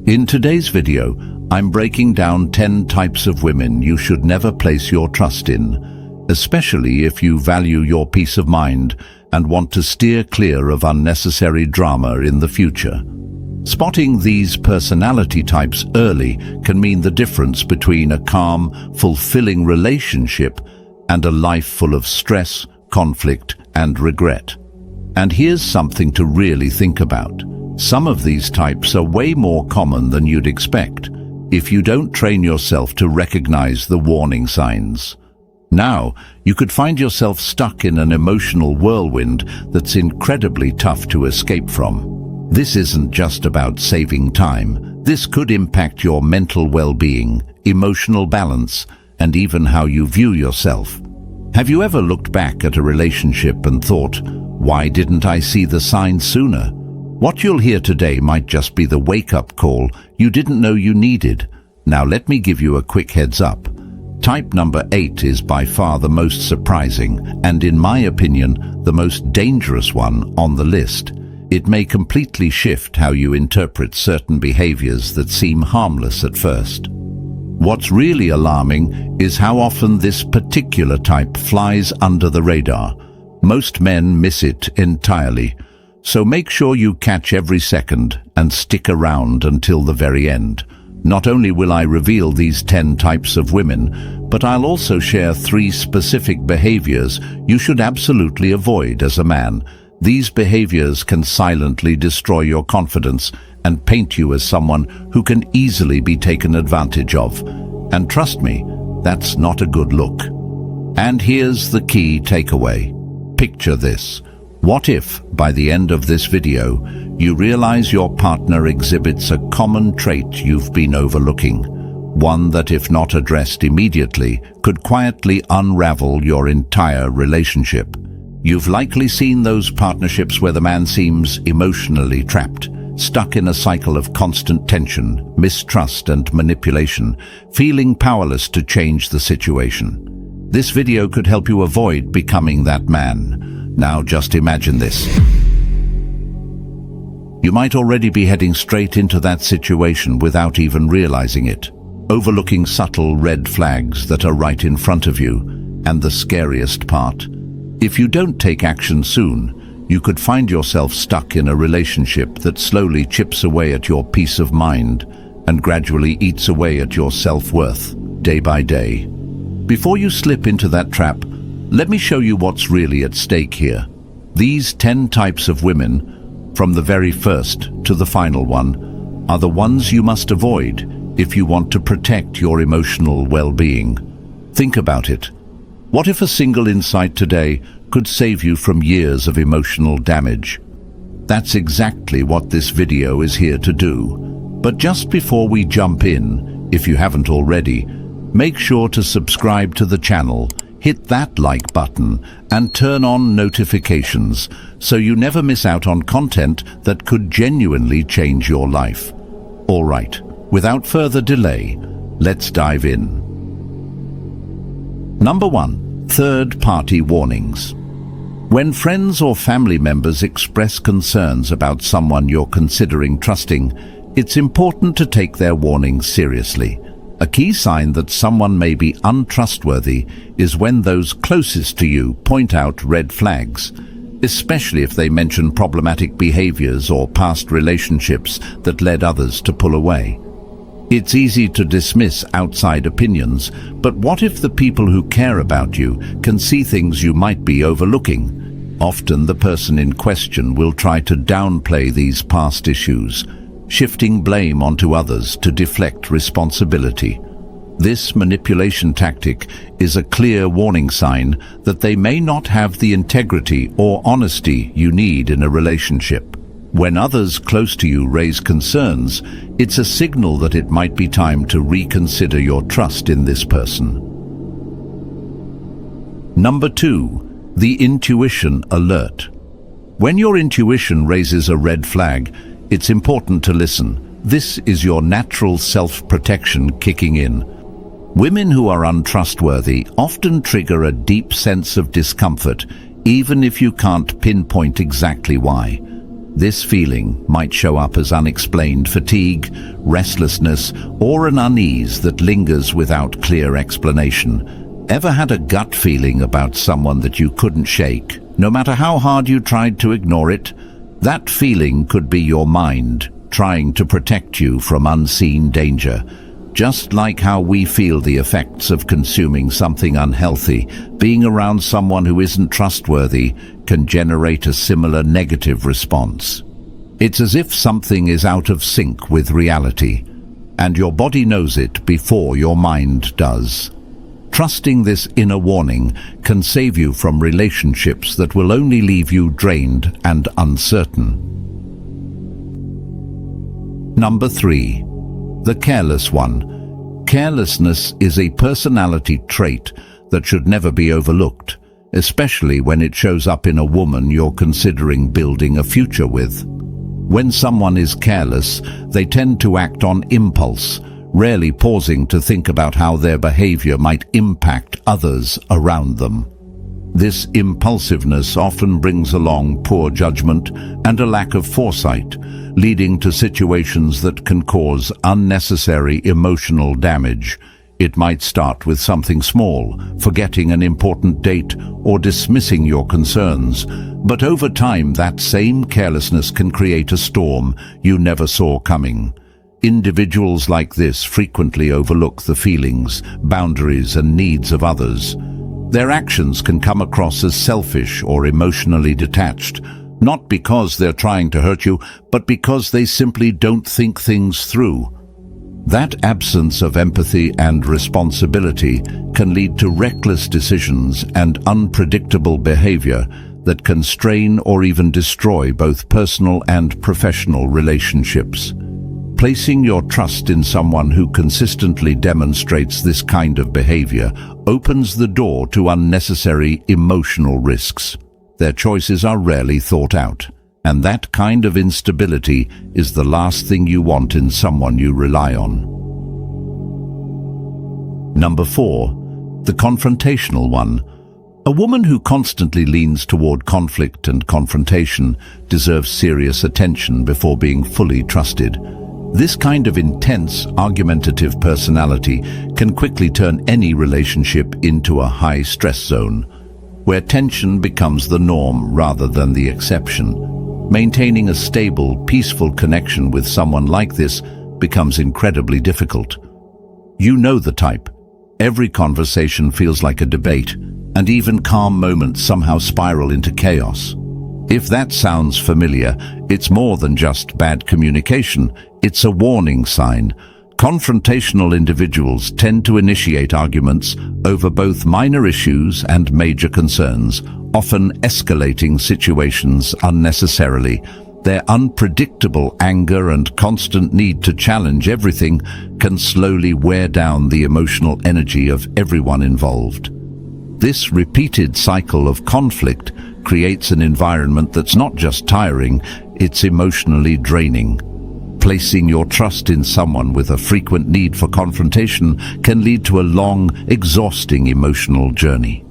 In today's video, I'm breaking down 10 types of women you should never place your trust in, especially if you value your peace of mind and want to steer clear of unnecessary drama in the future. Spotting these personality types early can mean the difference between a calm, fulfilling relationship and a life full of stress, conflict, and regret. And here's something to really think about. Some of these types are way more common than you'd expect if you don't train yourself to recognize the warning signs. Now, you could find yourself stuck in an emotional whirlwind that's incredibly tough to escape from. This isn't just about saving time. This could impact your mental well-being, emotional balance, and even how you view yourself. Have you ever looked back at a relationship and thought, "Why didn't I see the signs sooner?" What you'll hear today might just be the wake-up call you didn't know you needed. Now let me give you a quick heads up. Type number 8 is by far the most surprising and, in my opinion, the most dangerous one on the list. It may completely shift how you interpret certain behaviors that seem harmless at first. What's really alarming is how often this particular type flies under the radar. Most men miss it entirely. So make sure you catch every second and stick around until the very end. Not only will I reveal these 10 types of women, but I'll also share 3 specific behaviors you should absolutely avoid as a man. These behaviors can silently destroy your confidence and paint you as someone who can easily be taken advantage of. And trust me, that's not a good look. And here's the key takeaway. Picture this. What if, by the end of this video, you realize your partner exhibits a common trait you've been overlooking? One that, if not addressed immediately, could quietly unravel your entire relationship. You've likely seen those partnerships where the man seems emotionally trapped, stuck in a cycle of constant tension, mistrust, and manipulation, feeling powerless to change the situation. This video could help you avoid becoming that man. Now just imagine this. You might already be heading straight into that situation without even realizing it, overlooking subtle red flags that are right in front of you. And the scariest part, if you don't take action soon, you could find yourself stuck in a relationship that slowly chips away at your peace of mind and gradually eats away at your self-worth, day by day. Before you slip into that trap, let me show you what's really at stake here. These 10 types of women, from the very first to the final one, are the ones you must avoid if you want to protect your emotional well-being. Think about it. What if a single insight today could save you from years of emotional damage? That's exactly what this video is here to do. But just before we jump in, if you haven't already, make sure to subscribe to the channel, hit that like button, and turn on notifications so you never miss out on content that could genuinely change your life. All right, without further delay, let's dive in. Number 1. Third-party warnings. When friends or family members express concerns about someone you're considering trusting, it's important to take their warnings seriously. A key sign that someone may be untrustworthy is when those closest to you point out red flags, especially if they mention problematic behaviors or past relationships that led others to pull away. It's easy to dismiss outside opinions, but what if the people who care about you can see things you might be overlooking? Often the person in question will try to downplay these past issues, shifting blame onto others to deflect responsibility. This manipulation tactic is a clear warning sign that they may not have the integrity or honesty you need in a relationship. When others close to you raise concerns, it's a signal that it might be time to reconsider your trust in this person. Number 2. The intuition alert. When your intuition raises a red flag, it's important to listen. This is your natural self-protection kicking in. Women who are untrustworthy often trigger a deep sense of discomfort, even if you can't pinpoint exactly why. This feeling might show up as unexplained fatigue, restlessness, or an unease that lingers without clear explanation. Ever had a gut feeling about someone that you couldn't shake, no matter how hard you tried to ignore it? That feeling could be your mind trying to protect you from unseen danger. Just like how we feel the effects of consuming something unhealthy, being around someone who isn't trustworthy can generate a similar negative response. It's as if something is out of sync with reality, and your body knows it before your mind does. Trusting this inner warning can save you from relationships that will only leave you drained and uncertain. Number 3. The careless one. Carelessness is a personality trait that should never be overlooked, especially when it shows up in a woman you're considering building a future with. When someone is careless, they tend to act on impulse, rarely pausing to think about how their behavior might impact others around them. This impulsiveness often brings along poor judgment and a lack of foresight, leading to situations that can cause unnecessary emotional damage. It might start with something small, forgetting an important date or dismissing your concerns, but over time that same carelessness can create a storm you never saw coming. Individuals like this frequently overlook the feelings, boundaries, and needs of others. Their actions can come across as selfish or emotionally detached, not because they're trying to hurt you, but because they simply don't think things through. That absence of empathy and responsibility can lead to reckless decisions and unpredictable behavior that can strain or even destroy both personal and professional relationships. Placing your trust in someone who consistently demonstrates this kind of behavior opens the door to unnecessary emotional risks. Their choices are rarely thought out, and that kind of instability is the last thing you want in someone you rely on. Number 4. The confrontational one. A woman who constantly leans toward conflict and confrontation deserves serious attention before being fully trusted. This kind of intense, argumentative personality can quickly turn any relationship into a high-stress zone, where tension becomes the norm rather than the exception. Maintaining a stable, peaceful connection with someone like this becomes incredibly difficult. You know the type. Every conversation feels like a debate, and even calm moments somehow spiral into chaos. If that sounds familiar, it's more than just bad communication. It's a warning sign. Confrontational individuals tend to initiate arguments over both minor issues and major concerns, often escalating situations unnecessarily. Their unpredictable anger and constant need to challenge everything can slowly wear down the emotional energy of everyone involved. This repeated cycle of conflict creates an environment that's not just tiring, it's emotionally draining. Placing your trust in someone with a frequent need for confrontation can lead to a long, exhausting emotional journey.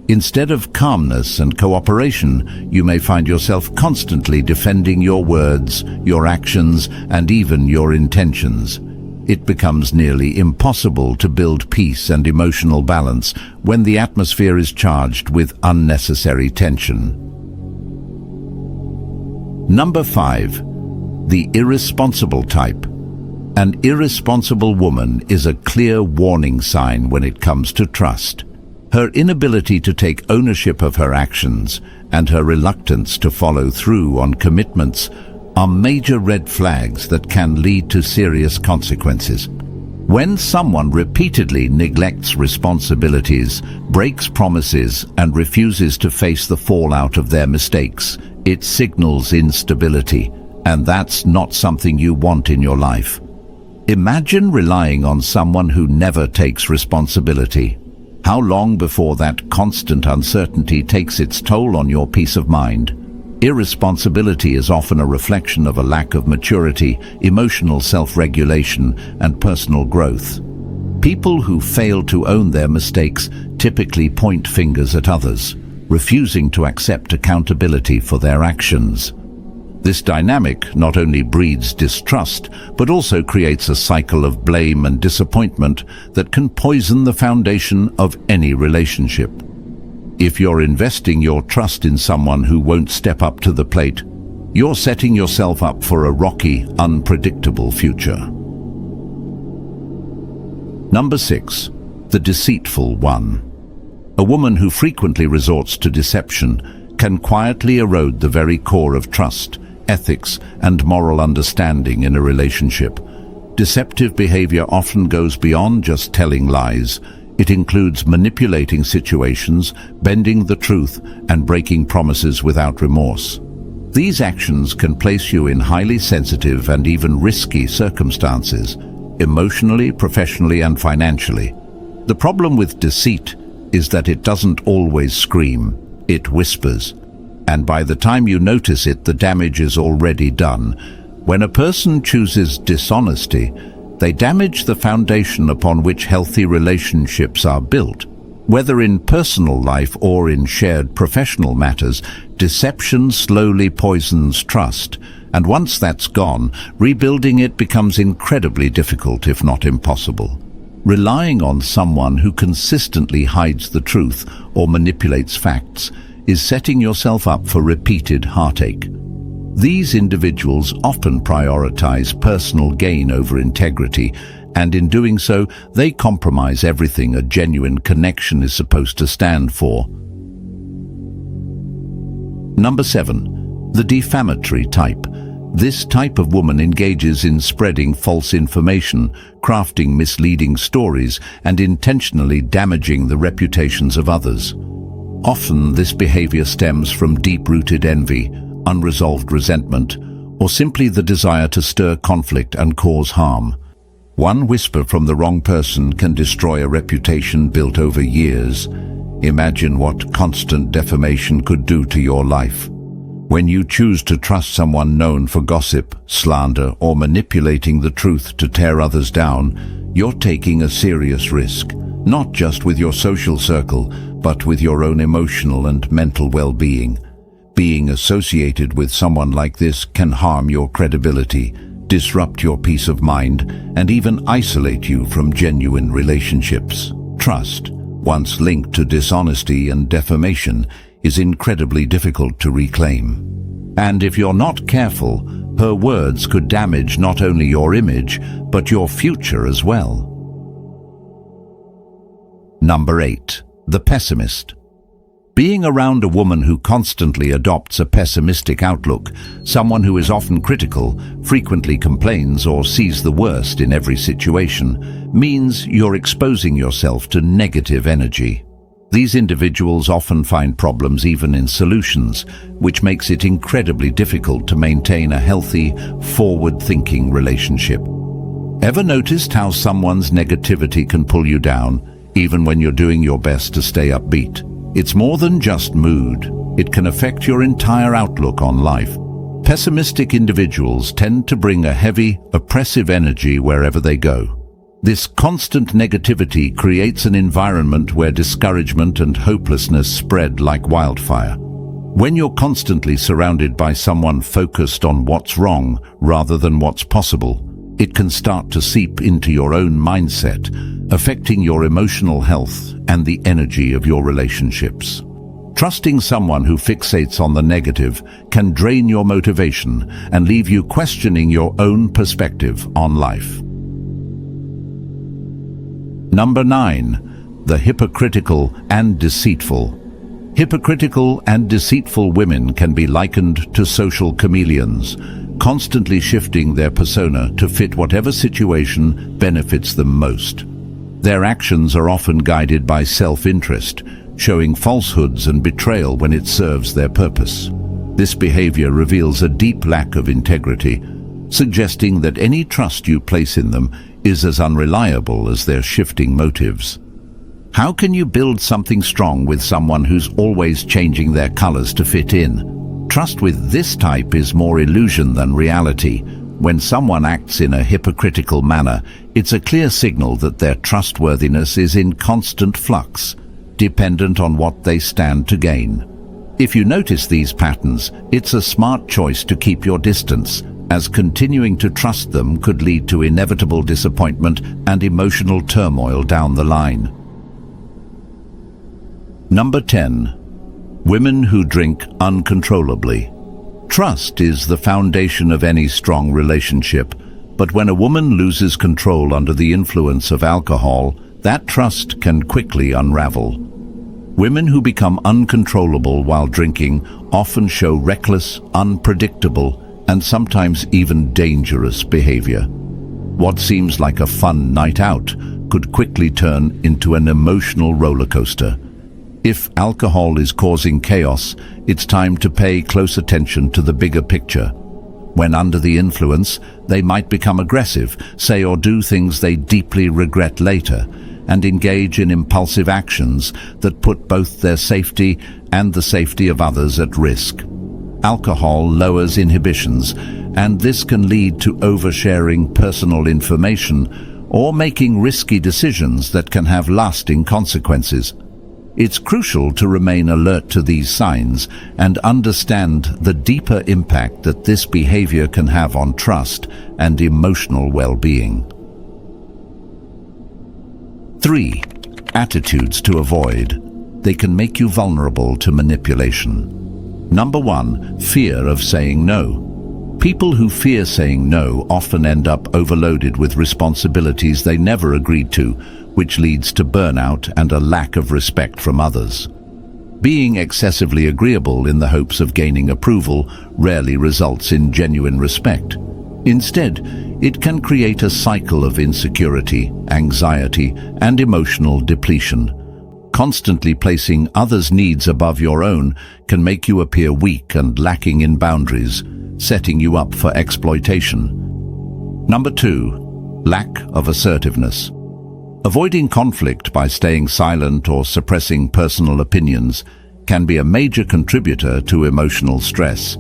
Instead of calmness and cooperation, you may find yourself constantly defending your words, your actions, and even your intentions. It becomes nearly impossible to build peace and emotional balance when the atmosphere is charged with unnecessary tension. Number 5. The irresponsible type. An irresponsible woman is a clear warning sign when it comes to trust. Her inability to take ownership of her actions and her reluctance to follow through on commitments are major red flags that can lead to serious consequences. When someone repeatedly neglects responsibilities, breaks promises, and refuses to face the fallout of their mistakes, it signals instability, and that's not something you want in your life. Imagine relying on someone who never takes responsibility. How long before that constant uncertainty takes its toll on your peace of mind? Irresponsibility is often a reflection of a lack of maturity, emotional self-regulation, and personal growth. People who fail to own their mistakes typically point fingers at others, refusing to accept accountability for their actions. This dynamic not only breeds distrust, but also creates a cycle of blame and disappointment that can poison the foundation of any relationship. If you're investing your trust in someone who won't step up to the plate, you're setting yourself up for a rocky, unpredictable future. Number 6. The deceitful one. A woman who frequently resorts to deception can quietly erode the very core of trust, ethics, and moral understanding in a relationship. Deceptive behavior often goes beyond just telling lies. It includes manipulating situations, bending the truth, and breaking promises without remorse. These actions can place you in highly sensitive and even risky circumstances, emotionally, professionally, and financially. The problem with deceit is that it doesn't always scream, it whispers. And by the time you notice it, the damage is already done. When a person chooses dishonesty, they damage the foundation upon which healthy relationships are built. Whether in personal life or in shared professional matters, deception slowly poisons trust, and once that's gone, rebuilding it becomes incredibly difficult, if not impossible. Relying on someone who consistently hides the truth or manipulates facts is setting yourself up for repeated heartache. These individuals often prioritize personal gain over integrity, and in doing so, they compromise everything a genuine connection is supposed to stand for. Number 7. The defamatory type. This type of woman engages in spreading false information, crafting misleading stories, and intentionally damaging the reputations of others. Often this behavior stems from deep-rooted envy, unresolved resentment, or simply the desire to stir conflict and cause harm. One whisper from the wrong person can destroy a reputation built over years. Imagine what constant defamation could do to your life. When you choose to trust someone known for gossip, slander, or manipulating the truth to tear others down, you're taking a serious risk, not just with your social circle, but with your own emotional and mental well-being. Being associated with someone like this can harm your credibility, disrupt your peace of mind, and even isolate you from genuine relationships. Trust, once linked to dishonesty and defamation, is incredibly difficult to reclaim. And if you're not careful, her words could damage not only your image, but your future as well. Number 8. The pessimist. Being around a woman who constantly adopts a pessimistic outlook, someone who is often critical, frequently complains, or sees the worst in every situation, means you're exposing yourself to negative energy. These individuals often find problems even in solutions, which makes it incredibly difficult to maintain a healthy, forward-thinking relationship. Ever noticed how someone's negativity can pull you down, even when you're doing your best to stay upbeat? It's more than just mood. It can affect your entire outlook on life. Pessimistic individuals tend to bring a heavy, oppressive energy wherever they go. This constant negativity creates an environment where discouragement and hopelessness spread like wildfire. When you're constantly surrounded by someone focused on what's wrong rather than what's possible, it can start to seep into your own mindset, affecting your emotional health and the energy of your relationships. Trusting someone who fixates on the negative can drain your motivation and leave you questioning your own perspective on life. Number 9. The hypocritical and deceitful. Hypocritical and deceitful women can be likened to social chameleons, constantly shifting their persona to fit whatever situation benefits them most. Their actions are often guided by self-interest, showing falsehoods and betrayal when it serves their purpose. This behavior reveals a deep lack of integrity, suggesting that any trust you place in them is as unreliable as their shifting motives. How can you build something strong with someone who's always changing their colors to fit in? Trust with this type is more illusion than reality. When someone acts in a hypocritical manner, it's a clear signal that their trustworthiness is in constant flux, dependent on what they stand to gain. If you notice these patterns, it's a smart choice to keep your distance, as continuing to trust them could lead to inevitable disappointment and emotional turmoil down the line. Number 10. Women who drink uncontrollably. Trust is the foundation of any strong relationship, but when a woman loses control under the influence of alcohol, that trust can quickly unravel. Women who become uncontrollable while drinking often show reckless, unpredictable, and sometimes even dangerous behavior. What seems like a fun night out could quickly turn into an emotional roller coaster. If alcohol is causing chaos, it's time to pay close attention to the bigger picture. When under the influence, they might become aggressive, say or do things they deeply regret later, and engage in impulsive actions that put both their safety and the safety of others at risk. Alcohol lowers inhibitions, and this can lead to oversharing personal information or making risky decisions that can have lasting consequences. It's crucial to remain alert to these signs and understand the deeper impact that this behavior can have on trust and emotional well-being. 3. Attitudes to avoid. They can make you vulnerable to manipulation. Number 1. Fear of saying no. People who fear saying no often end up overloaded with responsibilities they never agreed to, which leads to burnout and a lack of respect from others. Being excessively agreeable in the hopes of gaining approval rarely results in genuine respect. Instead, it can create a cycle of insecurity, anxiety, and emotional depletion. Constantly placing others' needs above your own can make you appear weak and lacking in boundaries, setting you up for exploitation. Number 2. Lack of assertiveness. Avoiding conflict by staying silent or suppressing personal opinions can be a major contributor to emotional stress.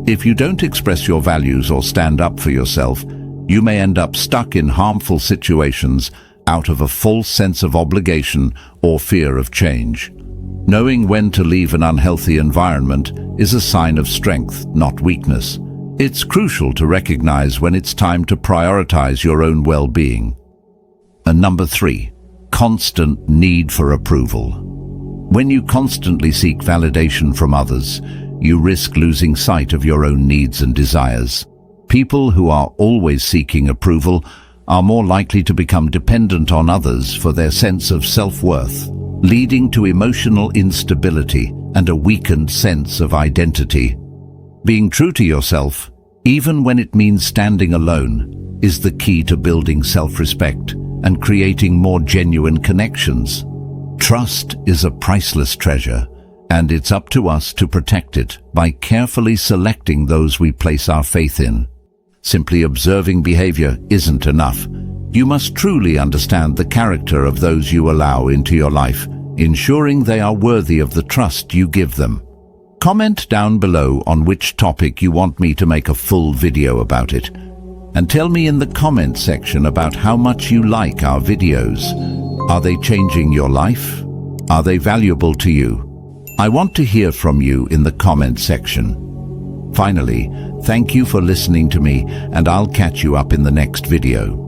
If you don't express your values or stand up for yourself, you may end up stuck in harmful situations out of a false sense of obligation or fear of change. Knowing when to leave an unhealthy environment is a sign of strength, not weakness. It's crucial to recognize when it's time to prioritize your own well-being. And number 3, constant need for approval. When you constantly seek validation from others, you risk losing sight of your own needs and desires. People who are always seeking approval are more likely to become dependent on others for their sense of self-worth, leading to emotional instability and a weakened sense of identity. Being true to yourself, even when it means standing alone, is the key to building self-respect and creating more genuine connections. Trust is a priceless treasure, and it's up to us to protect it by carefully selecting those we place our faith in. Simply observing behavior isn't enough. You must truly understand the character of those you allow into your life, ensuring they are worthy of the trust you give them. Comment down below on which topic you want me to make a full video about it. And tell me in the comment section about how much you like our videos. Are they changing your life? Are they valuable to you? I want to hear from you in the comment section. Finally, thank you for listening to me, and I'll catch you up in the next video.